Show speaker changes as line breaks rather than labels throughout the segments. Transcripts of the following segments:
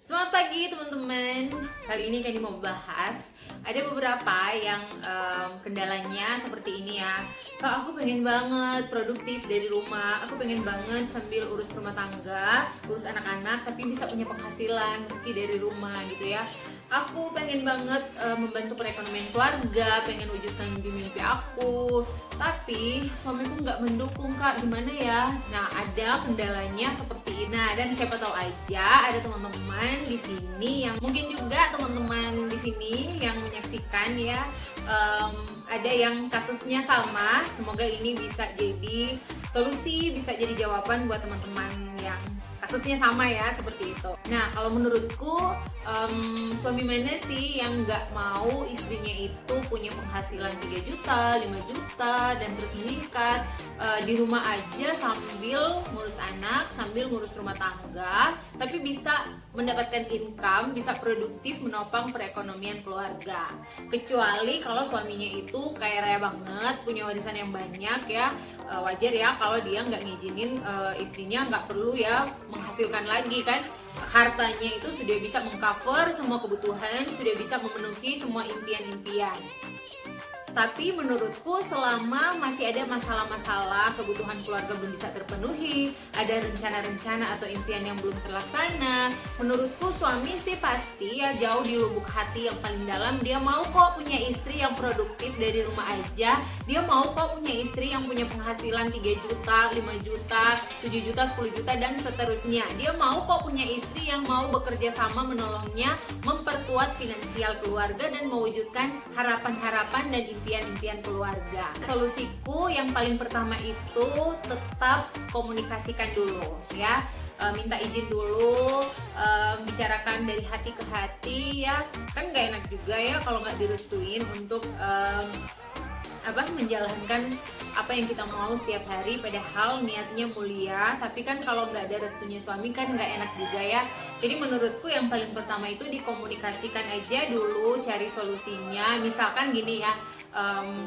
Selamat pagi teman-teman. Kali ini Candy mau bahas ada beberapa yang kendalanya seperti ini ya. Kak, aku pengen banget produktif dari rumah. Aku pengen banget sambil urus rumah tangga, urus anak-anak, tapi bisa punya penghasilan meski dari rumah gitu ya. Aku pengen banget membantu perekonomian keluarga, pengen wujudkan mimpi-mimpi aku. Tapi suamiku nggak mendukung, Kak. Gimana ya? Nah, ada kendalanya seperti ini. Nah, dan siapa tahu aja ada teman-teman di sini yang mungkin juga teman-teman di sini yang menyaksikan ya, ada yang kasusnya sama. Semoga ini bisa jadi solusi, bisa jadi jawaban buat teman-teman yang kasusnya sama ya, seperti itu. Nah, kalau menurutku suami mana sih yang nggak mau istrinya itu punya penghasilan 3 juta, 5 juta dan terus meningkat di rumah aja sambil ngurus anak, sambil ngurus rumah tangga, tapi bisa mendapatkan income, bisa produktif menopang perekonomian keluarga. Kecuali kalau suaminya itu kaya raya banget, punya warisan yang banyak ya, wajar ya kalau dia nggak ngizinin istrinya nggak perlu ya menghasilkan lagi kan, hartanya itu sudah bisa mengcover semua kebutuhan, sudah bisa memenuhi semua impian-impian. Tapi menurutku selama masih ada masalah-masalah, kebutuhan keluarga belum bisa terpenuhi, ada rencana-rencana atau impian yang belum terlaksana, menurutku suami sih pasti ya jauh di lubuk hati yang paling dalam dia mau kok punya istri yang produktif dari rumah aja. Dia mau kok punya istri yang punya penghasilan 3 juta, 5 juta, 7 juta, 10 juta dan seterusnya. Dia mau kok punya istri yang mau bekerja sama menolongnya, memperkuat finansial keluarga dan mewujudkan harapan-harapan dan impian keluarga. Solusiku yang paling pertama itu tetap komunikasikan dulu ya. Minta izin dulu, bicarakan dari hati ke hati ya. Kan gak enak juga ya kalau nggak direstuin untuk menjalankan apa yang kita mau setiap hari, padahal niatnya mulia. Tapi kan kalau nggak ada restunya suami kan nggak enak juga ya. Jadi menurutku yang paling pertama itu dikomunikasikan aja dulu, cari solusinya. Misalkan gini ya,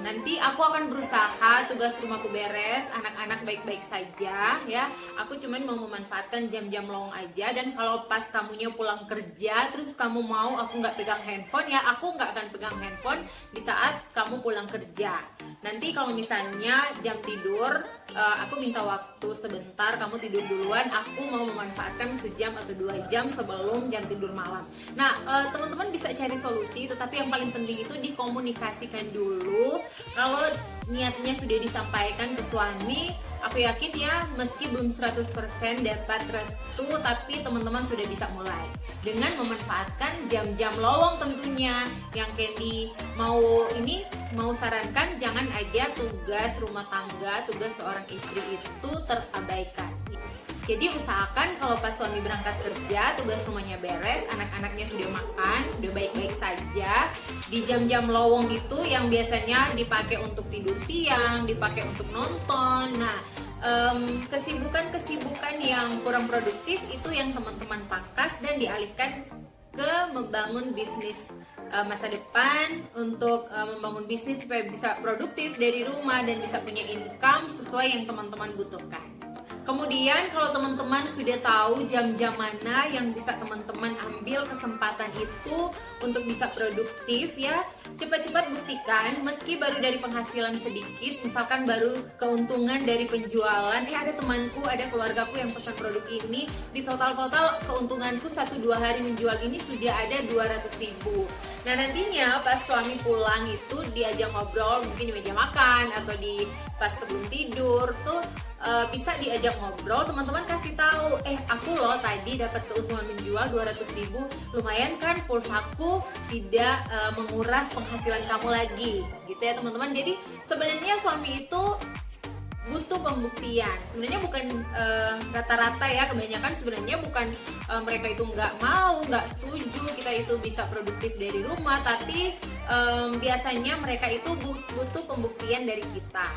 nanti aku akan berusaha tugas rumahku beres, anak-anak baik-baik saja ya. Aku cuman mau memanfaatkan jam-jam lowong aja, dan kalau pas kamunya pulang kerja terus kamu mau aku nggak pegang handphone ya, aku nggak akan pegang handphone di saat kamu pulang kerja. Nanti kalau misalnya jam tidur, aku minta waktu sebentar, kamu tidur duluan, aku mau memanfaatkan sejam atau 2 jam sebelum jam tidur malam. Nah, teman-teman bisa cari solusi, tetapi yang paling penting itu dikomunikasikan dulu. Kalau niatnya sudah disampaikan ke suami, aku yakin ya meski belum 100% dapat restu, tapi teman-teman sudah bisa mulai dengan memanfaatkan jam-jam lowong tentunya. Yang Candy mau sarankan, jangan aja tugas rumah tangga, tugas seorang istri itu terabaikan. Jadi usahakan kalau pas suami berangkat kerja, tugas rumahnya beres, anak-anaknya sudah makan, sudah baik-baik saja. Di jam-jam lowong itu yang biasanya dipakai untuk tidur siang, dipakai untuk nonton. Nah, kesibukan-kesibukan yang kurang produktif itu yang teman-teman pangkas dan dialihkan ke membangun bisnis masa depan, untuk membangun bisnis supaya bisa produktif dari rumah dan bisa punya income sesuai yang teman-teman butuhkan. Kemudian kalau teman-teman sudah tahu jam-jam mana yang bisa teman-teman ambil kesempatan itu untuk bisa produktif ya, cepat-cepat buktikan. Meski baru dari penghasilan sedikit, misalkan baru keuntungan dari penjualan, ada temanku, ada keluargaku yang pesan produk ini, di total keuntunganku 1-2 hari menjual ini sudah ada 200.000. Nah, nantinya pas suami pulang itu diajak ngobrol, mungkin di meja makan atau di pas sebelum tidur tuh, bisa diajak ngobrol, teman-teman kasih tahu, aku loh tadi dapat keuntungan menjual 200.000, lumayan kan, pulsaku tidak menguras penghasilan kamu lagi, gitu ya teman-teman. Jadi sebenarnya suami itu butuh pembuktian. Sebenarnya bukan rata-rata ya, kebanyakan sebenarnya bukan mereka itu nggak mau, nggak setuju kita itu bisa produktif dari rumah, tapi biasanya mereka itu butuh pembuktian dari kita.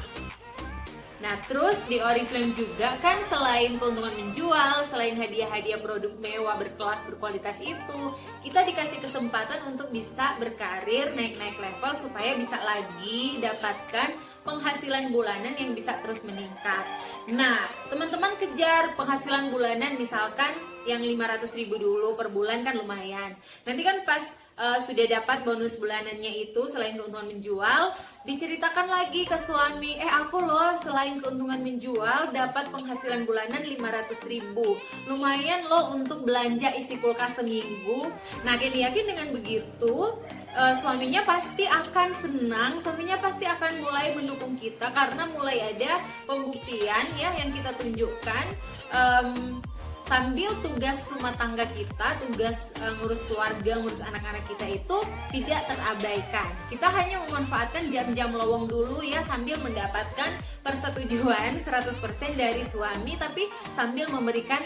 Nah, terus di Oriflame juga kan selain keuntungan menjual, selain hadiah-hadiah produk mewah berkelas berkualitas itu, kita dikasih kesempatan untuk bisa berkarir, naik-naik level supaya bisa lagi dapatkan penghasilan bulanan yang bisa terus meningkat. Nah, teman-teman kejar penghasilan bulanan, misalkan yang 500.000 dulu per bulan kan lumayan. Nanti kan pas sudah dapat bonus bulanannya itu, selain keuntungan menjual, diceritakan lagi ke suami, aku loh selain keuntungan menjual dapat penghasilan bulanan 500.000, lumayan loh untuk belanja isi kulkas seminggu. Nah, Kelly yakin dengan begitu suaminya pasti akan senang, suaminya pasti akan mulai mendukung kita, karena mulai ada pembuktian ya yang kita tunjukkan. Sambil tugas rumah tangga kita, tugas ngurus keluarga, ngurus anak-anak kita itu tidak terabaikan. Kita hanya memanfaatkan jam-jam lowong dulu ya, sambil mendapatkan persetujuan 100% dari suami, tapi sambil memberikan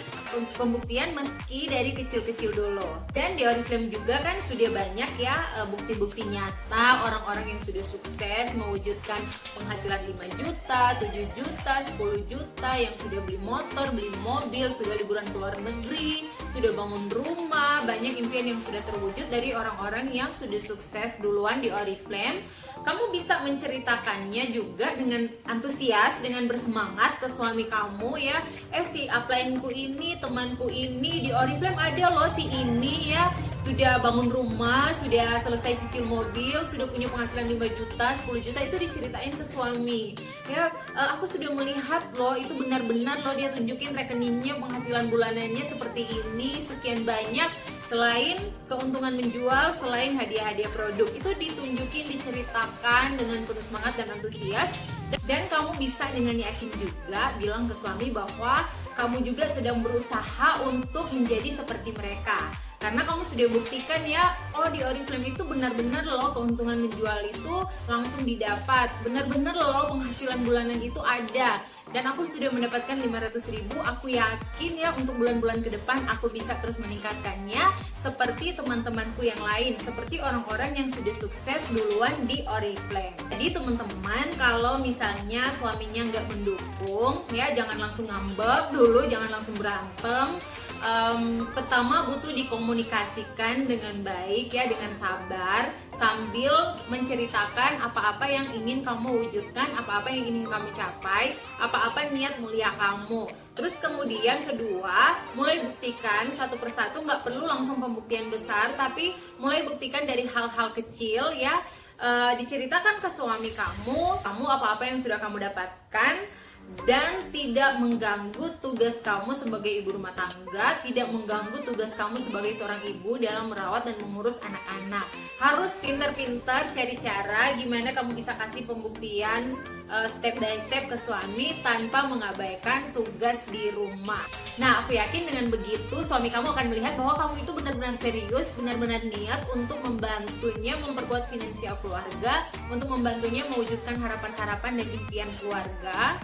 pembuktian meski dari kecil-kecil dulu. Dan di Oriflame juga kan sudah banyak ya bukti-bukti nyata orang-orang yang sudah sukses mewujudkan penghasilan 5 juta, 7 juta, 10 juta, yang sudah beli motor, beli mobil, sudah liburan ke luar negeri, sudah bangun rumah. Banyak impian yang sudah terwujud dari orang-orang yang sudah sukses duluan di Oriflame. Kamu bisa menceritakannya juga dengan antusias, dengan bersemangat ke suami kamu ya. Si upline-ku ini, temanku ini di Oriflame ada loh si ini ya, sudah bangun rumah, sudah selesai cicil mobil, sudah punya penghasilan 5 juta, 10 juta, itu diceritain ke suami. Ya, aku sudah melihat loh, itu benar-benar loh dia tunjukin rekeningnya, penghasilan bulanannya seperti ini, sekian banyak. Selain keuntungan menjual, selain hadiah-hadiah produk, itu ditunjukin, diceritakan dengan penuh semangat dan antusias. Dan kamu bisa dengan yakin juga bilang ke suami bahwa kamu juga sedang berusaha untuk menjadi seperti mereka. Karena kamu sudah buktikan ya, di Oriflame itu benar-benar loh keuntungan menjual itu langsung didapat, benar-benar loh penghasilan bulanan itu ada. Dan aku sudah mendapatkan 500.000, aku yakin ya untuk bulan-bulan ke depan aku bisa terus meningkatkannya seperti teman-temanku yang lain, seperti orang-orang yang sudah sukses duluan di Oriflame. Jadi teman-teman, kalau misalnya suaminya nggak mendukung ya, jangan langsung ngambek dulu, jangan langsung berantem. Pertama butuh dikomunikasikan dengan baik ya, dengan sabar, sambil menceritakan apa-apa yang ingin kamu wujudkan, apa-apa yang ingin kamu capai, apa-apa niat mulia kamu. Terus kemudian kedua, mulai buktikan satu persatu, nggak perlu langsung pembuktian besar, tapi mulai buktikan dari hal-hal kecil ya. Diceritakan ke suami kamu apa-apa yang sudah kamu dapatkan, dan tidak mengganggu tugas kamu sebagai ibu rumah tangga, tidak mengganggu tugas kamu sebagai seorang ibu dalam merawat dan mengurus anak-anak. Harus pintar-pintar cari cara gimana kamu bisa kasih pembuktian step by step ke suami tanpa mengabaikan tugas di rumah. Nah, aku yakin dengan begitu suami kamu akan melihat bahwa kamu itu benar-benar serius, benar-benar niat untuk membantunya memperkuat finansial keluarga, untuk membantunya mewujudkan harapan-harapan dan impian keluarga.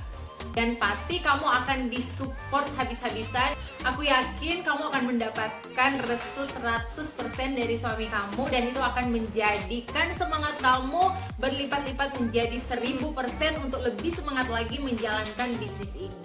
Dan pasti kamu akan disupport habis-habisan. Aku yakin kamu akan mendapatkan restu 100% dari suami kamu, dan itu akan menjadikan semangat kamu berlipat-lipat menjadi 1000% untuk lebih semangat lagi menjalankan bisnis ini.